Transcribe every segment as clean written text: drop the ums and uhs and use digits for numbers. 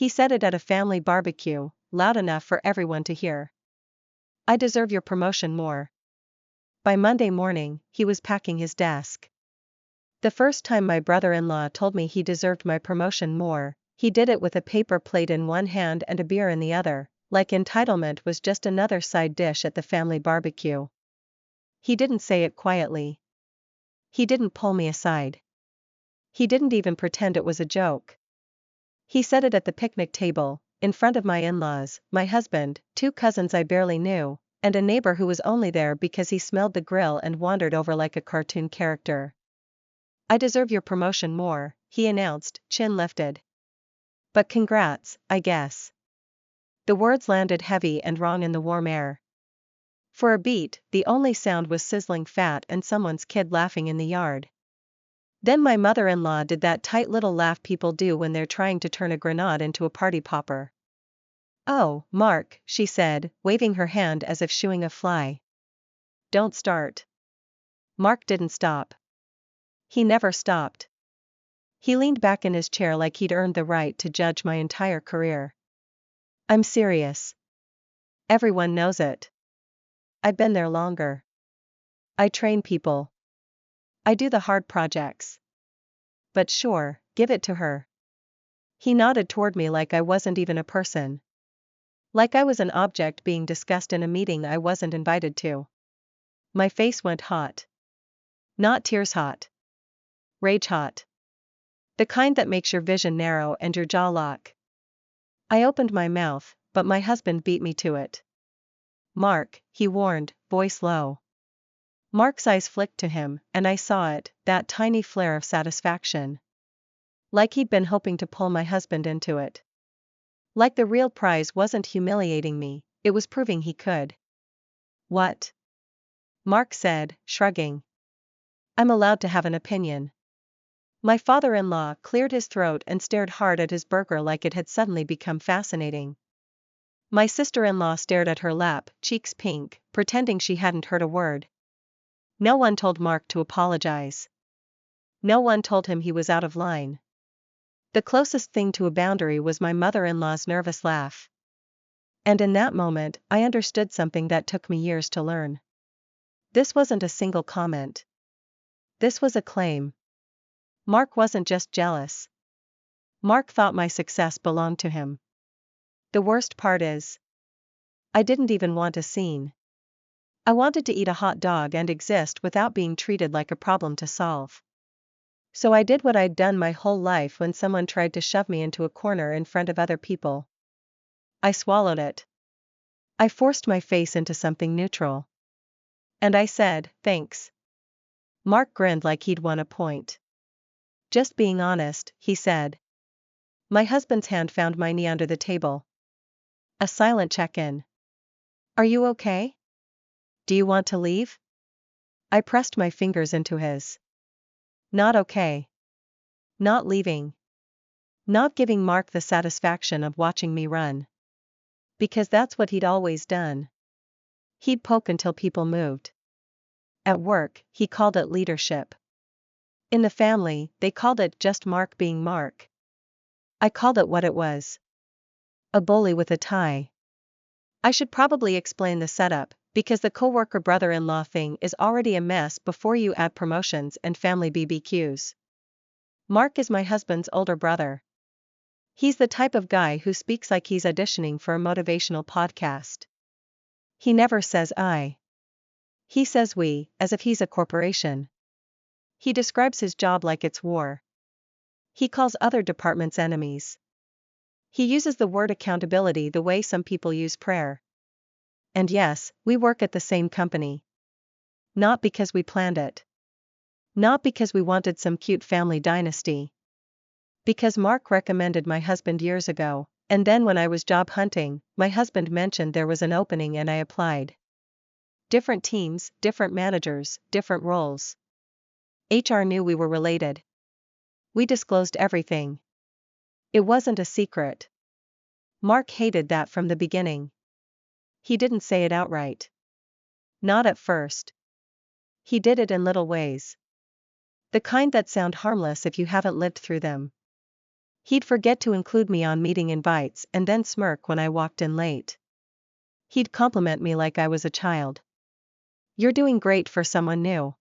He said it at a family barbecue, loud enough for everyone to hear. I deserve your promotion more. By Monday morning, he was packing his desk. The first time my brother-in-law told me he deserved my promotion more, he did it with a paper plate in one hand and a beer in the other, like entitlement was just another side dish at the family barbecue. He didn't say it quietly. He didn't pull me aside. He didn't even pretend it was a joke. He said it at the picnic table, in front of my in-laws, my husband, 2 cousins I barely knew, and a neighbor who was only there because he smelled the grill and wandered over like a cartoon character. I deserve your promotion more, he announced, chin lifted. But congrats, I guess. The words landed heavy and wrong in the warm air. For a beat, the only sound was sizzling fat and someone's kid laughing in the yard. Then my mother-in-law did that tight little laugh people do when they're trying to turn a grenade into a party popper. Oh, Mark, she said, waving her hand as if shooing a fly. Don't start. Mark didn't stop. He never stopped. He leaned back in his chair like he'd earned the right to judge my entire career. I'm serious. Everyone knows it. I've been there longer. I train people. I do the hard projects. But sure, give it to her. He nodded toward me like I wasn't even a person. Like I was an object being discussed in a meeting I wasn't invited to. My face went hot. Not tears hot. Rage hot. The kind that makes your vision narrow and your jaw lock. I opened my mouth, but my husband beat me to it. Mark, he warned, voice low. Mark's eyes flicked to him, and I saw it, that tiny flare of satisfaction. Like he'd been hoping to pull my husband into it. Like the real prize wasn't humiliating me, it was proving he could. What? Mark said, shrugging. I'm allowed to have an opinion. My father-in-law cleared his throat and stared hard at his burger like it had suddenly become fascinating. My sister-in-law stared at her lap, cheeks pink, pretending she hadn't heard a word. No one told Mark to apologize. No one told him he was out of line. The closest thing to a boundary was my mother-in-law's nervous laugh. And in that moment, I understood something that took me years to learn. This wasn't a single comment. This was a claim. Mark wasn't just jealous. Mark thought my success belonged to him. The worst part is, I didn't even want a scene. I wanted to eat a hot dog and exist without being treated like a problem to solve. So I did what I'd done my whole life when someone tried to shove me into a corner in front of other people. I swallowed it. I forced my face into something neutral. And I said, thanks. Mark grinned like he'd won a point. Just being honest, he said. My husband's hand found my knee under the table. A silent check-in. Are you okay? Do you want to leave? I pressed my fingers into his. Not okay. Not leaving. Not giving Mark the satisfaction of watching me run. Because that's what he'd always done. He'd poke until people moved. At work, he called it leadership. In the family, they called it just Mark being Mark. I called it what it was. A bully with a tie. I should probably explain the setup, because the coworker brother-in-law thing is already a mess before you add promotions and family BBQs. Mark is my husband's older brother. He's the type of guy who speaks like he's auditioning for a motivational podcast. He never says I. He says we, as if he's a corporation. He describes his job like it's war. He calls other departments enemies. He uses the word accountability the way some people use prayer. And yes, we work at the same company. Not because we planned it. Not because we wanted some cute family dynasty. Because Mark recommended my husband years ago, and then when I was job hunting, my husband mentioned there was an opening and I applied. Different teams, different managers, different roles. HR knew we were related. We disclosed everything. It wasn't a secret. Mark hated that from the beginning. He didn't say it outright. Not at first. He did it in little ways. The kind that sound harmless if you haven't lived through them. He'd forget to include me on meeting invites and then smirk when I walked in late. He'd compliment me like I was a child. "You're doing great for someone new."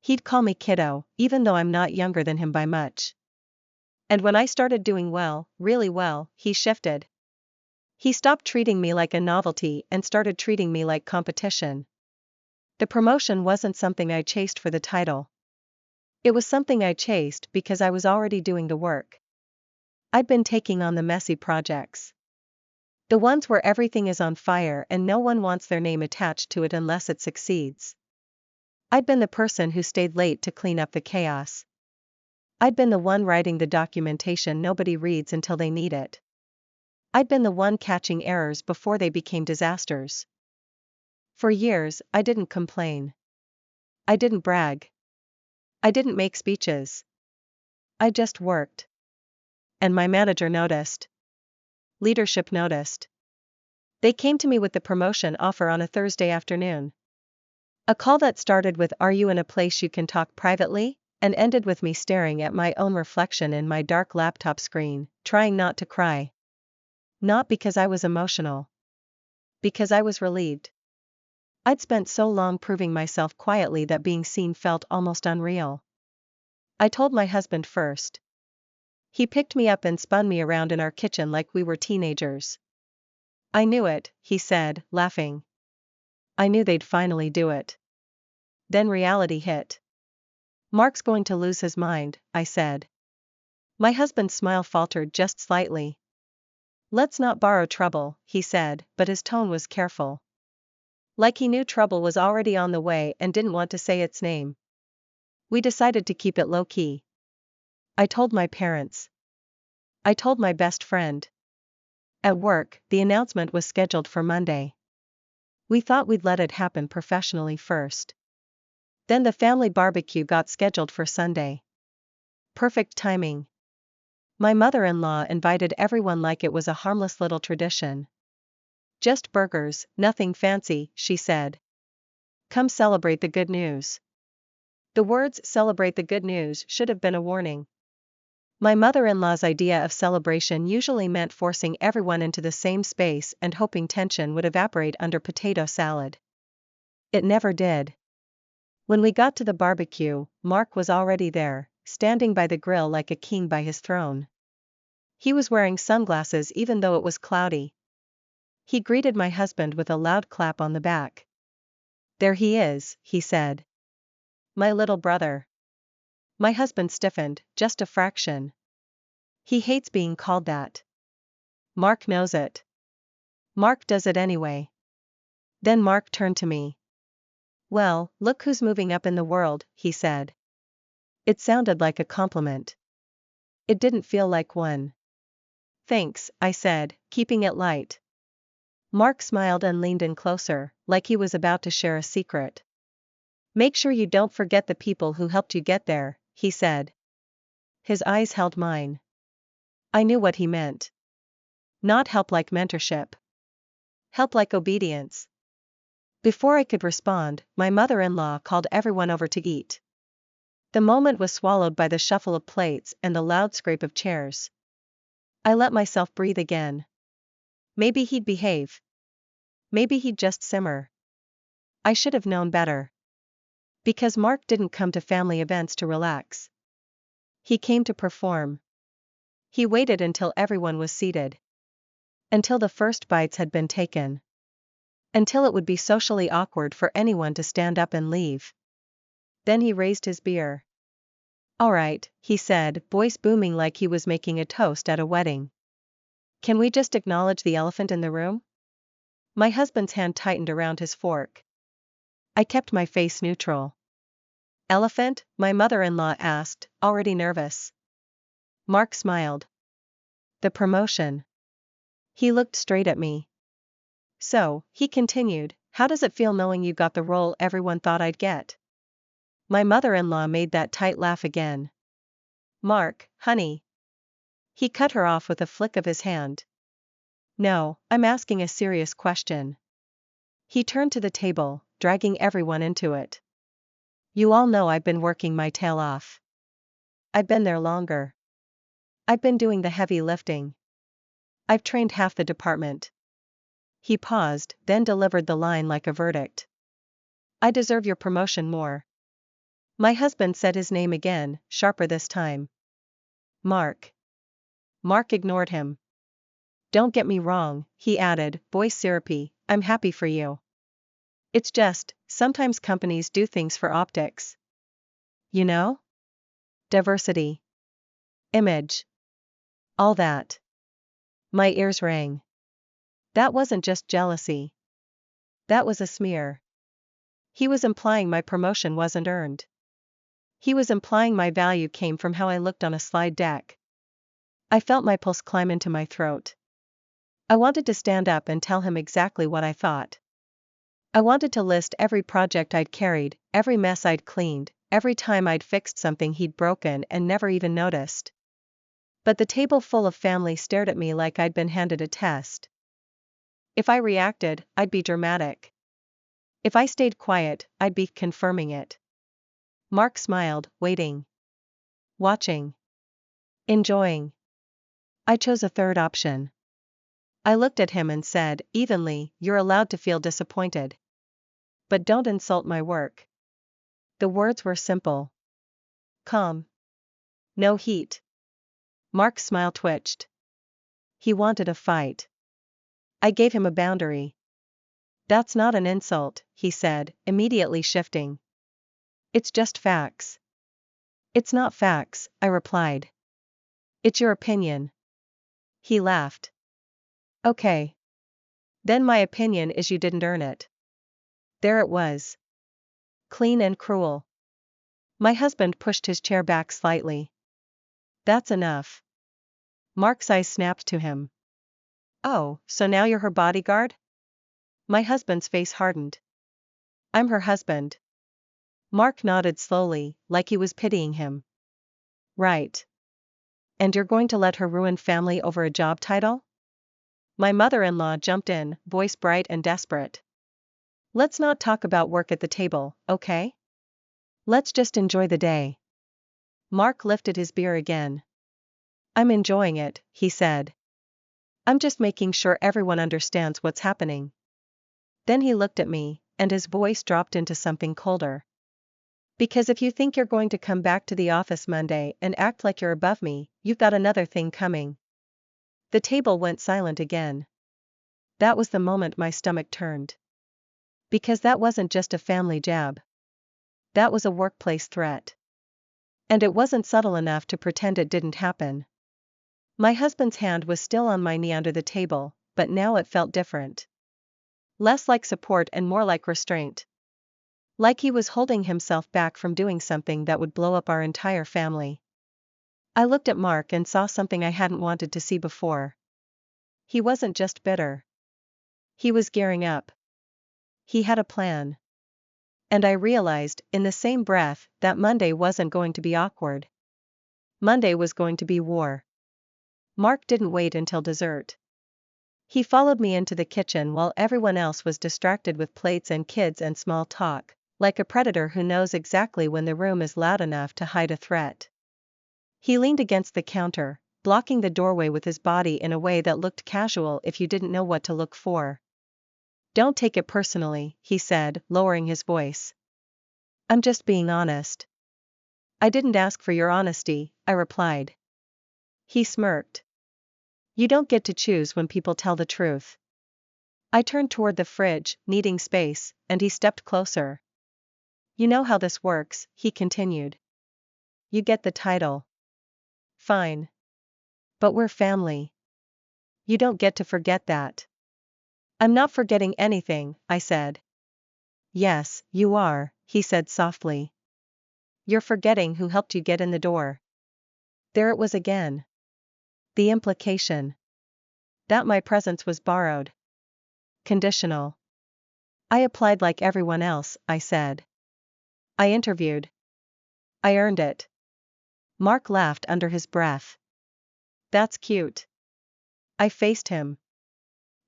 He'd call me kiddo, even though I'm not younger than him by much. And when I started doing well, really well, he shifted. He stopped treating me like a novelty and started treating me like competition. The promotion wasn't something I chased for the title. It was something I chased because I was already doing the work. I'd been taking on the messy projects. The ones where everything is on fire and no one wants their name attached to it unless it succeeds. I'd been the person who stayed late to clean up the chaos. I'd been the one writing the documentation nobody reads until they need it. I'd been the one catching errors before they became disasters. For years, I didn't complain. I didn't brag. I didn't make speeches. I just worked. And my manager noticed. Leadership noticed. They came to me with the promotion offer on a Thursday afternoon. A call that started with "Are you in a place you can talk privately?" and ended with me staring at my own reflection in my dark laptop screen, trying not to cry. Not because I was emotional. Because I was relieved. I'd spent so long proving myself quietly that being seen felt almost unreal. I told my husband first. He picked me up and spun me around in our kitchen like we were teenagers. "I knew it," he said, laughing. "I knew they'd finally do it." Then reality hit. "Mark's going to lose his mind," I said. My husband's smile faltered just slightly. "Let's not borrow trouble," he said, but his tone was careful. Like he knew trouble was already on the way and didn't want to say its name. We decided to keep it low-key. I told my parents. I told my best friend. At work, the announcement was scheduled for Monday. We thought we'd let it happen professionally first. Then the family barbecue got scheduled for Sunday. Perfect timing. My mother-in-law invited everyone like it was a harmless little tradition. "Just burgers, nothing fancy," she said. "Come celebrate the good news." The words "celebrate the good news" should have been a warning. My mother-in-law's idea of celebration usually meant forcing everyone into the same space and hoping tension would evaporate under potato salad. It never did. When we got to the barbecue, Mark was already there, standing by the grill like a king by his throne. He was wearing sunglasses even though it was cloudy. He greeted my husband with a loud clap on the back. "There he is," he said. "My little brother." My husband stiffened, just a fraction. He hates being called that. Mark knows it. Mark does it anyway. Then Mark turned to me. "Well, look who's moving up in the world," he said. It sounded like a compliment. It didn't feel like one. "Thanks," I said, keeping it light. Mark smiled and leaned in closer, like he was about to share a secret. "Make sure you don't forget the people who helped you get there," he said. His eyes held mine. I knew what he meant. Not help like mentorship. Help like obedience. Before I could respond, my mother-in-law called everyone over to eat. The moment was swallowed by the shuffle of plates and the loud scrape of chairs. I let myself breathe again. Maybe he'd behave. Maybe he'd just simmer. I should have known better. Because Mark didn't come to family events to relax. He came to perform. He waited until everyone was seated. Until the first bites had been taken. Until it would be socially awkward for anyone to stand up and leave. Then he raised his beer. "All right," he said, voice booming like he was making a toast at a wedding. "Can we just acknowledge the elephant in the room?" My husband's hand tightened around his fork. I kept my face neutral. "Elephant?" my mother-in-law asked, already nervous. Mark smiled. "The promotion." He looked straight at me. "So," he continued, "how does it feel knowing you got the role everyone thought I'd get?" My mother-in-law made that tight laugh again. "Mark, honey." He cut her off with a flick of his hand. "No, I'm asking a serious question." He turned to the table, dragging everyone into it. "You all know I've been working my tail off. I've been there longer. I've been doing the heavy lifting. I've trained half the department. He paused, then delivered the line like a verdict. I deserve your promotion more. My husband said his name again, sharper this time. Mark. Mark ignored him. Don't get me wrong, he added, voice syrupy, I'm happy for you. It's just, sometimes companies do things for optics. You know? Diversity. Image. All that. My ears rang. That wasn't just jealousy. That was a smear. He was implying my promotion wasn't earned. He was implying my value came from how I looked on a slide deck. I felt my pulse climb into my throat. I wanted to stand up and tell him exactly what I thought. I wanted to list every project I'd carried, every mess I'd cleaned, every time I'd fixed something he'd broken and never even noticed. But the table full of family stared at me like I'd been handed a test. If I reacted, I'd be dramatic. If I stayed quiet, I'd be confirming it. Mark smiled, waiting. Watching. Enjoying. I chose a third option. I looked at him and said, evenly, you're allowed to feel disappointed. But don't insult my work. The words were simple. Calm. No heat. Mark's smile twitched. He wanted a fight. I gave him a boundary. That's not an insult, he said, immediately shifting. It's just facts. It's not facts, I replied. It's your opinion. He laughed. Okay. Then my opinion is you didn't earn it. There it was. Clean and cruel. My husband pushed his chair back slightly. That's enough. Mark's eyes snapped to him. Oh, so now you're her bodyguard? My husband's face hardened. I'm her husband. Mark nodded slowly, like he was pitying him. Right. And you're going to let her ruin family over a job title? My mother-in-law jumped in, voice bright and desperate. Let's not talk about work at the table, okay? Let's just enjoy the day. Mark lifted his beer again. I'm enjoying it, he said. I'm just making sure everyone understands what's happening. Then he looked at me, and his voice dropped into something colder. Because if you think you're going to come back to the office Monday and act like you're above me, you've got another thing coming. The table went silent again. That was the moment my stomach turned. Because that wasn't just a family jab. That was a workplace threat. And it wasn't subtle enough to pretend it didn't happen. My husband's hand was still on my knee under the table, but now it felt different. Less like support and more like restraint. Like he was holding himself back from doing something that would blow up our entire family. I looked at Mark and saw something I hadn't wanted to see before. He wasn't just bitter. He was gearing up. He had a plan. And I realized, in the same breath, that Monday wasn't going to be awkward. Monday was going to be war. Mark didn't wait until dessert. He followed me into the kitchen while everyone else was distracted with plates and kids and small talk, like a predator who knows exactly when the room is loud enough to hide a threat. He leaned against the counter, blocking the doorway with his body in a way that looked casual if you didn't know what to look for. Don't take it personally, he said, lowering his voice. I'm just being honest. I didn't ask for your honesty, I replied. He smirked. You don't get to choose when people tell the truth. I turned toward the fridge, needing space, and he stepped closer. You know how this works, he continued. You get the title. Fine. But we're family. You don't get to forget that. I'm not forgetting anything, I said. Yes, you are, he said softly. You're forgetting who helped you get in the door. There it was again. The implication. That my presence was borrowed. Conditional. I applied like everyone else, I said. I interviewed. I earned it. Mark laughed under his breath. That's cute. I faced him.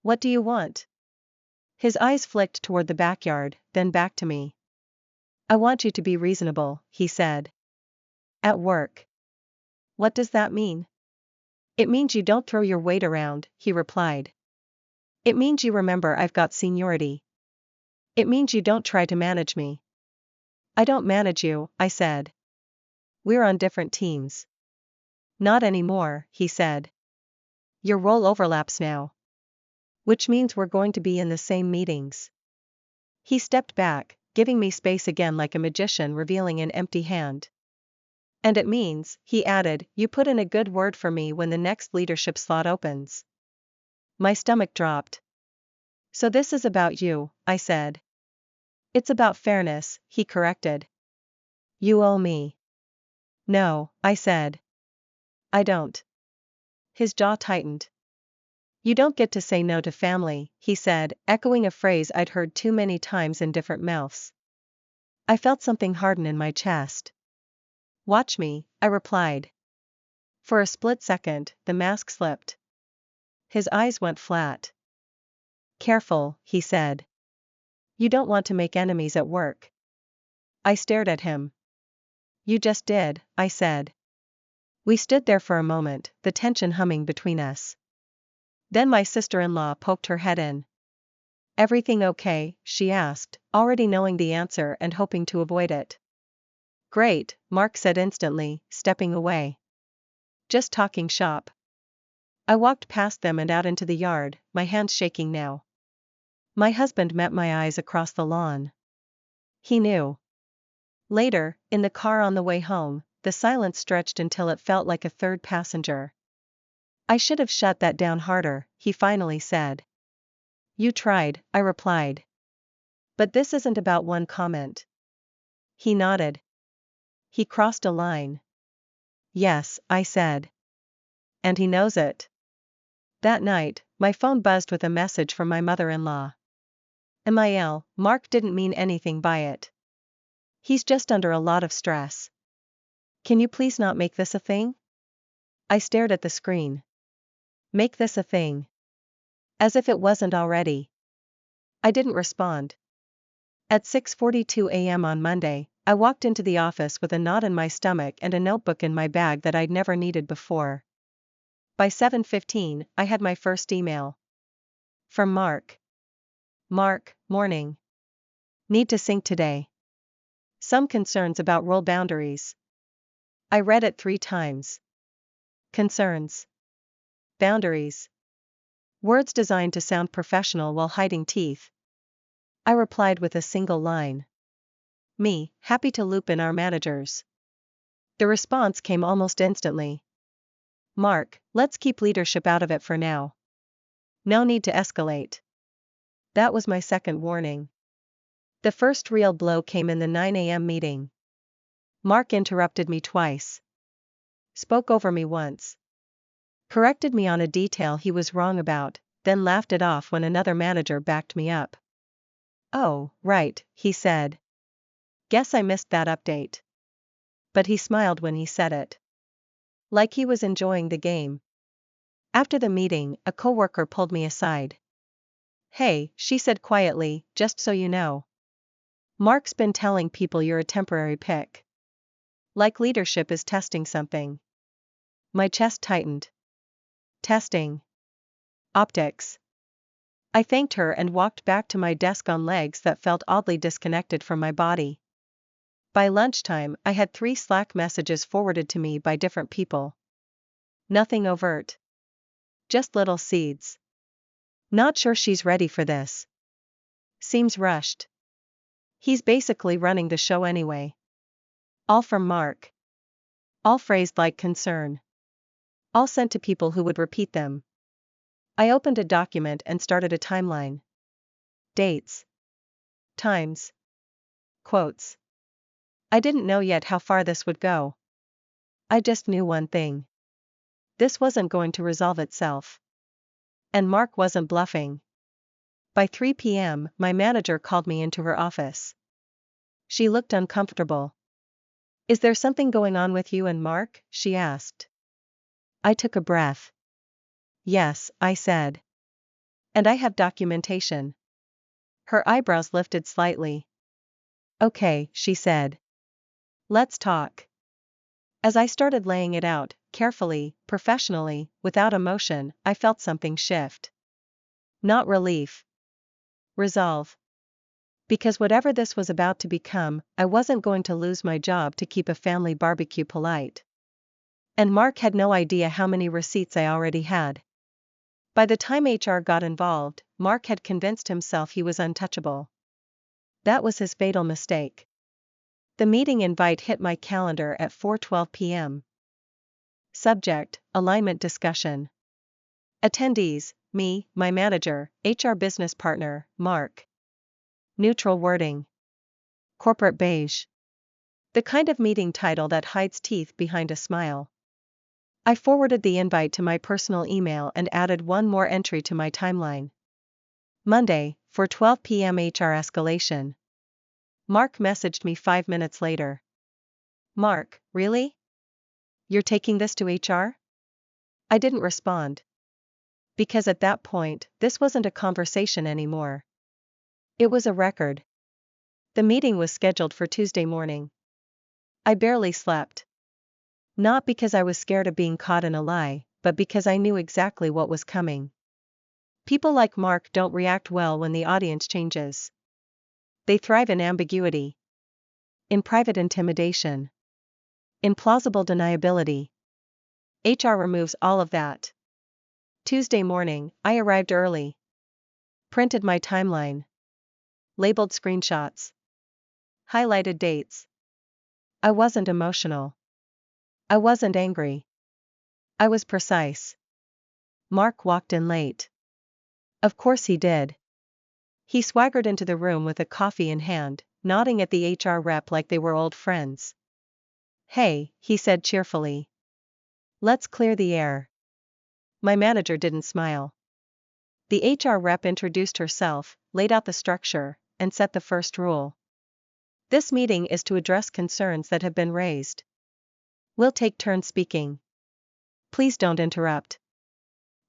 What do you want? His eyes flicked toward the backyard, then back to me. I want you to be reasonable, he said. At work. What does that mean? It means you don't throw your weight around, he replied. It means you remember I've got seniority. It means you don't try to manage me. I don't manage you, I said. We're on different teams. Not anymore, he said. Your role overlaps now. Which means we're going to be in the same meetings. He stepped back, giving me space again like a magician revealing an empty hand. And it means, he added, you put in a good word for me when the next leadership slot opens. My stomach dropped. So this is about you, I said. It's about fairness, he corrected. You owe me. No, I said. I don't. His jaw tightened. You don't get to say no to family, he said, echoing a phrase I'd heard too many times in different mouths. I felt something harden in my chest. Watch me, I replied. For a split second, the mask slipped. His eyes went flat. Careful, he said. You don't want to make enemies at work. I stared at him. You just did, I said. We stood there for a moment, the tension humming between us. Then my sister-in-law poked her head in. Everything okay? She asked, already knowing the answer and hoping to avoid it. Great, Mark said instantly, stepping away. Just talking shop. I walked past them and out into the yard, my hands shaking now. My husband met my eyes across the lawn. He knew. Later, in the car on the way home, the silence stretched until it felt like a third passenger. I should have shut that down harder, he finally said. You tried, I replied. But this isn't about one comment. He nodded. He crossed a line. Yes, I said. And he knows it. That night, my phone buzzed with a message from my mother-in-law. MIL, Mark didn't mean anything by it. He's just under a lot of stress. Can you please not make this a thing? I stared at the screen. Make this a thing. As if it wasn't already. I didn't respond. At 6:42 a.m. on Monday, I walked into the office with a knot in my stomach and a notebook in my bag that I'd never needed before. By 7:15, I had my first email. From Mark. Mark, morning. Need to sync today. Some concerns about role boundaries. I read it 3 times. Concerns. Boundaries. Words designed to sound professional while hiding teeth. I replied with a single line. Me, happy to loop in our managers. The response came almost instantly. Mark, let's keep leadership out of it for now. No need to escalate. That was my second warning. The first real blow came in the 9 a.m. meeting. Mark interrupted me twice. Spoke over me once. Corrected me on a detail he was wrong about, then laughed it off when another manager backed me up. Oh, right, he said. Guess I missed that update. But he smiled when he said it. Like he was enjoying the game. After the meeting, a coworker pulled me aside. Hey, she said quietly, just so you know. Mark's been telling people you're a temporary pick. Like leadership is testing something. My chest tightened. Testing. Optics. I thanked her and walked back to my desk on legs that felt oddly disconnected from my body. By lunchtime, I had 3 Slack messages forwarded to me by different people. Nothing overt. Just little seeds. Not sure she's ready for this. Seems rushed. He's basically running the show anyway. All from Mark. All phrased like concern. All sent to people who would repeat them. I opened a document and started a timeline. Dates. Times. Quotes. I didn't know yet how far this would go. I just knew one thing. This wasn't going to resolve itself. And Mark wasn't bluffing. By 3 p.m., my manager called me into her office. She looked uncomfortable. Is there something going on with you and Mark? She asked. I took a breath. Yes, I said. And I have documentation. Her eyebrows lifted slightly. Okay, she said. Let's talk. As I started laying it out, carefully, professionally, without emotion, I felt something shift. Not relief. Resolve. Because whatever this was about to become, I wasn't going to lose my job to keep a family barbecue polite. And Mark had no idea how many receipts I already had. By the time HR got involved, Mark had convinced himself he was untouchable. That was his fatal mistake. The meeting invite hit my calendar at 4:12 p.m. Subject: alignment discussion. Attendees: me, my manager, HR business partner, Mark. Neutral wording. Corporate beige. The kind of meeting title that hides teeth behind a smile. I forwarded the invite to my personal email and added one more entry to my timeline. Monday, 4:12 p.m. HR escalation. Mark messaged me 5 minutes later. Mark, really? You're taking this to HR? I didn't respond. Because at that point, this wasn't a conversation anymore. It was a record. The meeting was scheduled for Tuesday morning. I barely slept. Not because I was scared of being caught in a lie, but because I knew exactly what was coming. People like Mark don't react well when the audience changes. They thrive in ambiguity. In private intimidation. In plausible deniability. HR removes all of that. Tuesday morning, I arrived early. Printed my timeline. Labeled screenshots. Highlighted dates. I wasn't emotional. I wasn't angry. I was precise. Mark walked in late. Of course he did. He swaggered into the room with a coffee in hand, nodding at the HR rep like they were old friends. Hey, he said cheerfully. Let's clear the air. My manager didn't smile. The HR rep introduced herself, laid out the structure, and set the first rule. This meeting is to address concerns that have been raised. We'll take turns speaking. Please don't interrupt.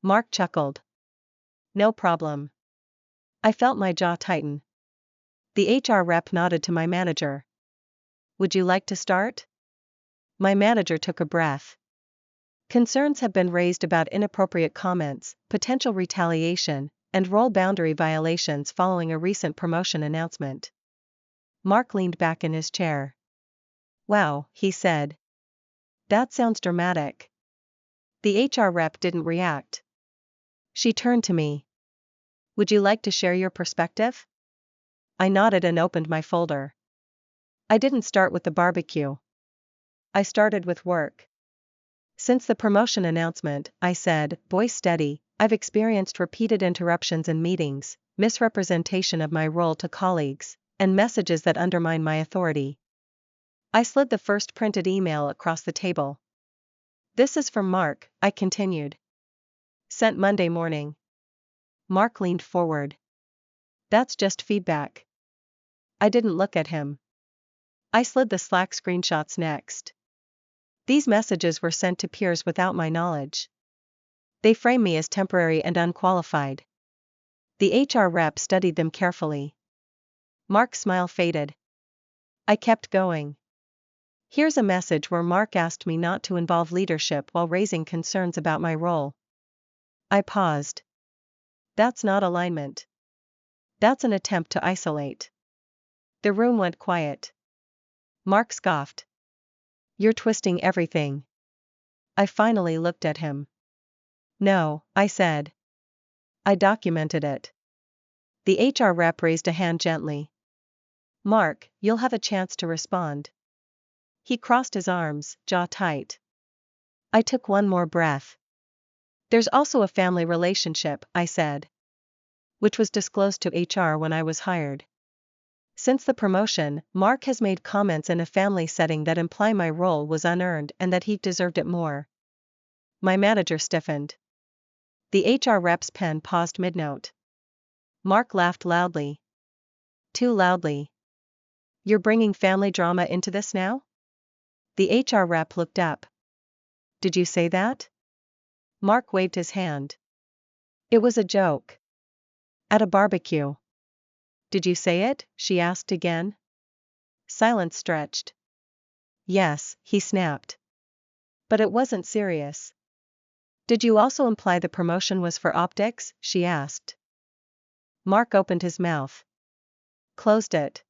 Mark chuckled. No problem. I felt my jaw tighten. The HR rep nodded to my manager. Would you like to start? My manager took a breath. Concerns have been raised about inappropriate comments, potential retaliation, and role boundary violations following a recent promotion announcement. Mark leaned back in his chair. Wow, he said. That sounds dramatic. The HR rep didn't react. She turned to me. Would you like to share your perspective? I nodded and opened my folder. I didn't start with the barbecue. I started with work. Since the promotion announcement, I said, voice steady, I've experienced repeated interruptions in meetings, misrepresentation of my role to colleagues, and messages that undermine my authority. I slid the first printed email across the table. This is from Mark, I continued. Sent Monday morning. Mark leaned forward. That's just feedback. I didn't look at him. I slid the Slack screenshots next. These messages were sent to peers without my knowledge. They frame me as temporary and unqualified. The HR rep studied them carefully. Mark's smile faded. I kept going. Here's a message where Mark asked me not to involve leadership while raising concerns about my role. I paused. That's not alignment. That's an attempt to isolate. The room went quiet. Mark scoffed. You're twisting everything. I finally looked at him. No, I said. I documented it. The HR rep raised a hand gently. Mark, you'll have a chance to respond. He crossed his arms, jaw tight. I took one more breath. There's also a family relationship, I said. Which was disclosed to HR when I was hired. Since the promotion, Mark has made comments in a family setting that imply my role was unearned and that he deserved it more. My manager stiffened. The HR rep's pen paused mid-note. Mark laughed loudly. Too loudly. You're bringing family drama into this now? The HR rep looked up. Did you say that? Mark waved his hand. It was a joke. At a barbecue. Did you say it? She asked again. Silence stretched. Yes, he snapped. But it wasn't serious. Did you also imply the promotion was for optics? She asked. Mark opened his mouth. Closed it.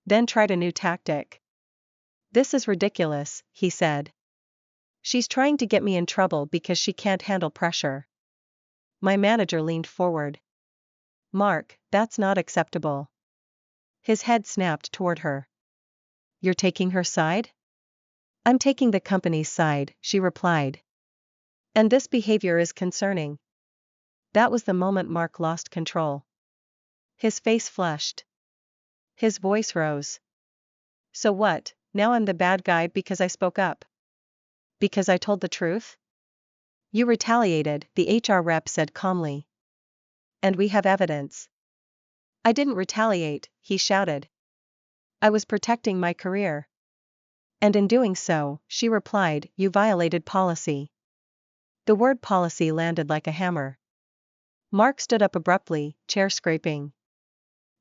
Then tried a new tactic. This is ridiculous, he said. She's trying to get me in trouble because she can't handle pressure. My manager leaned forward. Mark, that's not acceptable. His head snapped toward her. You're taking her side? I'm taking the company's side, she replied. And this behavior is concerning. That was the moment Mark lost control. His face flushed. His voice rose. So what, now I'm the bad guy because I spoke up? Because I told the truth? You retaliated, the HR rep said calmly. And we have evidence. I didn't retaliate, he shouted. I was protecting my career. And in doing so, she replied, you violated policy. The word policy landed like a hammer. Mark stood up abruptly, chair scraping.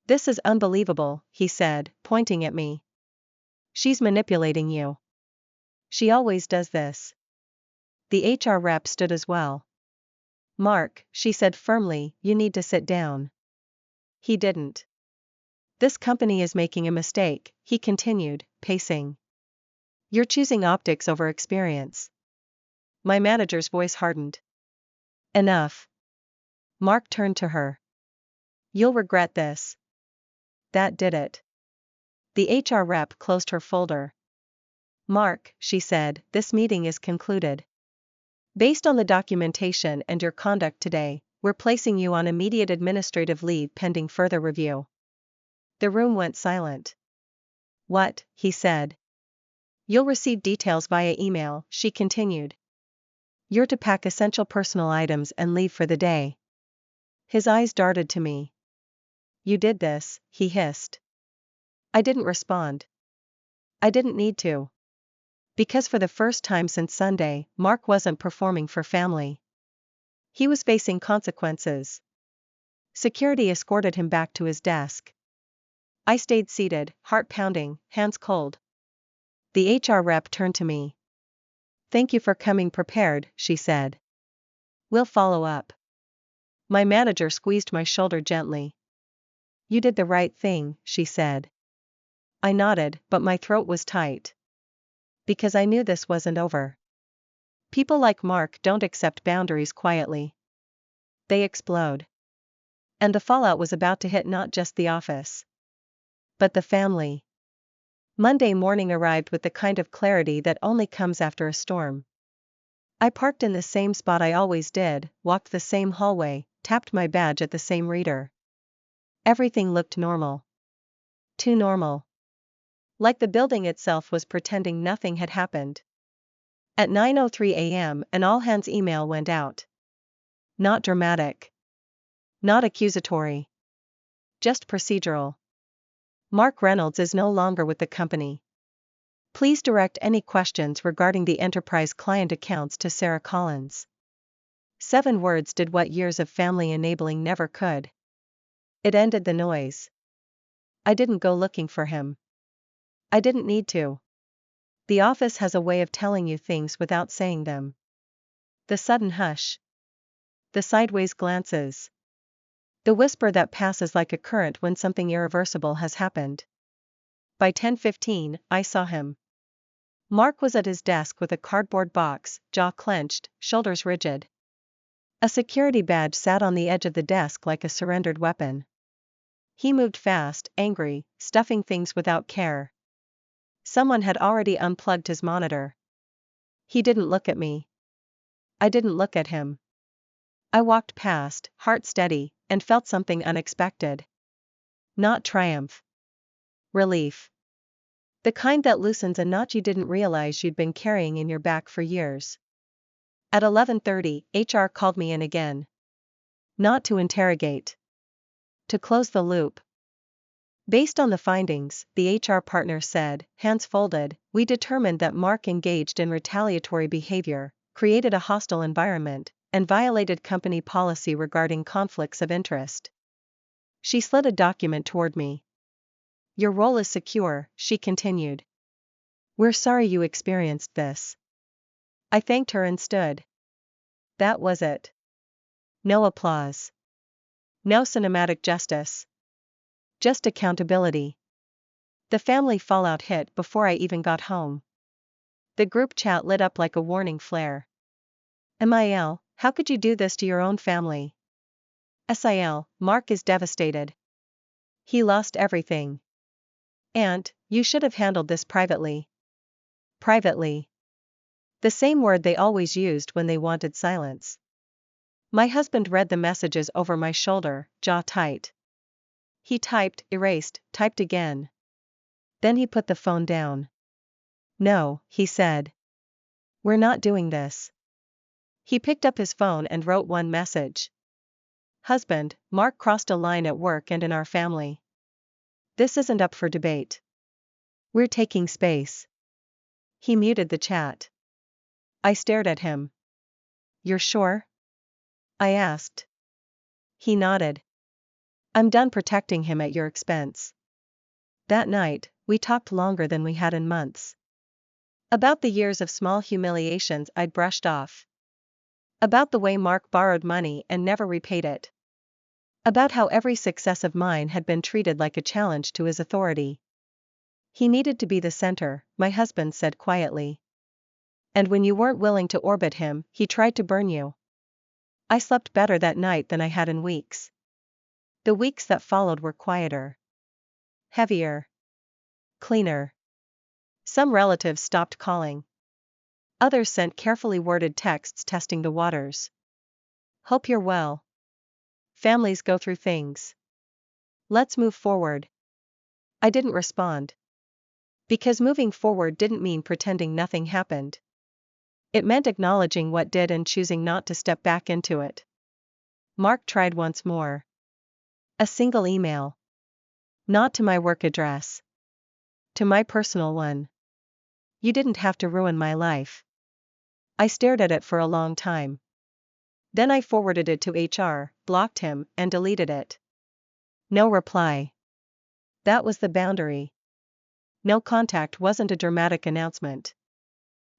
This is unbelievable, he said, pointing at me. She's manipulating you. She always does this. The HR rep stood as well. Mark, she said firmly, you need to sit down. He didn't. This company is making a mistake, he continued, pacing. You're choosing optics over experience. My manager's voice hardened. Enough. Mark turned to her. You'll regret this. That did it. The HR rep closed her folder. Mark, she said, this meeting is concluded. Based on the documentation and your conduct today, we're placing you on immediate administrative leave pending further review. The room went silent. What, he said. You'll receive details via email, she continued. You're to pack essential personal items and leave for the day. His eyes darted to me. You did this, he hissed. I didn't respond. I didn't need to. Because for the first time since Sunday, Mark wasn't performing for family. He was facing consequences. Security escorted him back to his desk. I stayed seated, heart pounding, hands cold. The HR rep turned to me. Thank you for coming prepared, she said. We'll follow up. My manager squeezed my shoulder gently. You did the right thing, she said. I nodded, but my throat was tight. Because I knew this wasn't over. People like Mark don't accept boundaries quietly. They explode. And the fallout was about to hit not just the office, but the family. Monday morning arrived with the kind of clarity that only comes after a storm. I parked in the same spot I always did, walked the same hallway, tapped my badge at the same reader. Everything looked normal. Too normal. Like the building itself was pretending nothing had happened. At 9:03 a.m. an all-hands email went out. Not dramatic. Not accusatory. Just procedural. Mark Reynolds is no longer with the company. Please direct any questions regarding the enterprise client accounts to Sarah Collins. 7 words did what years of family enabling never could. It ended the noise. I didn't go looking for him. I didn't need to. The office has a way of telling you things without saying them. The sudden hush. The sideways glances. The whisper that passes like a current when something irreversible has happened. By 10:15, I saw him. Mark was at his desk with a cardboard box, jaw clenched, shoulders rigid. A security badge sat on the edge of the desk like a surrendered weapon. He moved fast, angry, stuffing things without care. Someone had already unplugged his monitor. He didn't look at me. I didn't look at him. I walked past, heart steady, and felt something unexpected. Not triumph. Relief. The kind that loosens a knot you didn't realize you'd been carrying in your back for years. At 11:30, HR called me in again. Not to interrogate. To close the loop. Based on the findings, the HR partner said, hands folded, we determined that Mark engaged in retaliatory behavior, created a hostile environment, and violated company policy regarding conflicts of interest. She slid a document toward me. Your role is secure, she continued. We're sorry you experienced this. I thanked her and stood. That was it. No applause. No cinematic justice. Just accountability. The family fallout hit before I even got home. The group chat lit up like a warning flare. MIL, how could you do this to your own family? SIL, Mark is devastated. He lost everything. And, you should have handled this privately. Privately. The same word they always used when they wanted silence. My husband read the messages over my shoulder, jaw tight. He typed, erased, typed again. Then he put the phone down. No, he said. We're not doing this. He picked up his phone and wrote one message. Husband, Mark crossed a line at work and in our family. This isn't up for debate. We're taking space. He muted the chat. I stared at him. You're sure? I asked. He nodded. I'm done protecting him at your expense. That night, we talked longer than we had in months. About the years of small humiliations I'd brushed off. About the way Mark borrowed money and never repaid it. About how every success of mine had been treated like a challenge to his authority. He needed to be the center, my husband said quietly. And when you weren't willing to orbit him, he tried to burn you. I slept better that night than I had in weeks. The weeks that followed were quieter. Heavier. Cleaner. Some relatives stopped calling. Others sent carefully worded texts testing the waters. Hope you're well. Families go through things. Let's move forward. I didn't respond. Because moving forward didn't mean pretending nothing happened. It meant acknowledging what did and choosing not to step back into it. Mark tried once more. A single email. Not to my work address. To my personal one. You didn't have to ruin my life. I stared at it for a long time. Then I forwarded it to HR, blocked him, and deleted it. No reply. That was the boundary. No contact wasn't a dramatic announcement.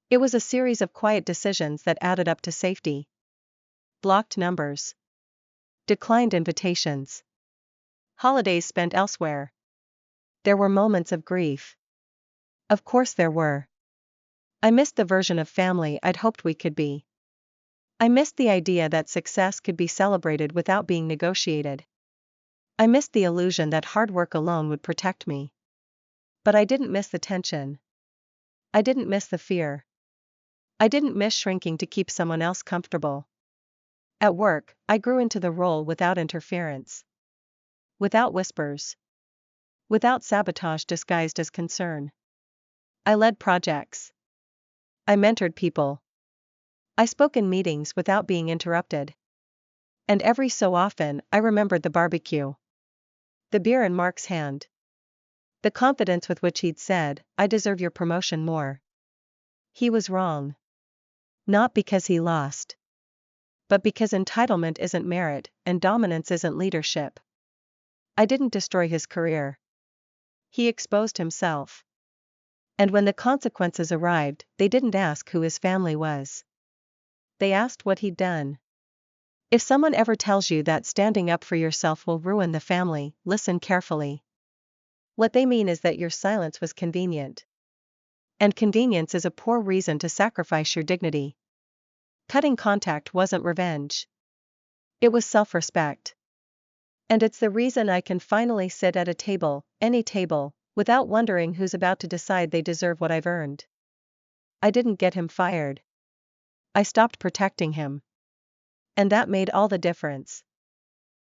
It was a series of quiet decisions that added up to safety. Blocked numbers. Declined invitations. Holidays spent elsewhere. There were moments of grief. Of course there were. I missed the version of family I'd hoped we could be. I missed the idea that success could be celebrated without being negotiated. I missed the illusion that hard work alone would protect me. But I didn't miss the tension. I didn't miss the fear. I didn't miss shrinking to keep someone else comfortable. At work, I grew into the role without interference. Without whispers. Without sabotage disguised as concern. I led projects. I mentored people. I spoke in meetings without being interrupted. And every so often, I remembered the barbecue. The beer in Mark's hand. The confidence with which he'd said, I deserve your promotion more. He was wrong. Not because he lost. But because entitlement isn't merit, and dominance isn't leadership. I didn't destroy his career. He exposed himself. And when the consequences arrived, they didn't ask who his family was. They asked what he'd done. If someone ever tells you that standing up for yourself will ruin the family, listen carefully. What they mean is that your silence was convenient. And convenience is a poor reason to sacrifice your dignity. Cutting contact wasn't revenge. It was self-respect. And it's the reason I can finally sit at a table, any table, without wondering who's about to decide they deserve what I've earned. I didn't get him fired. I stopped protecting him. And that made all the difference.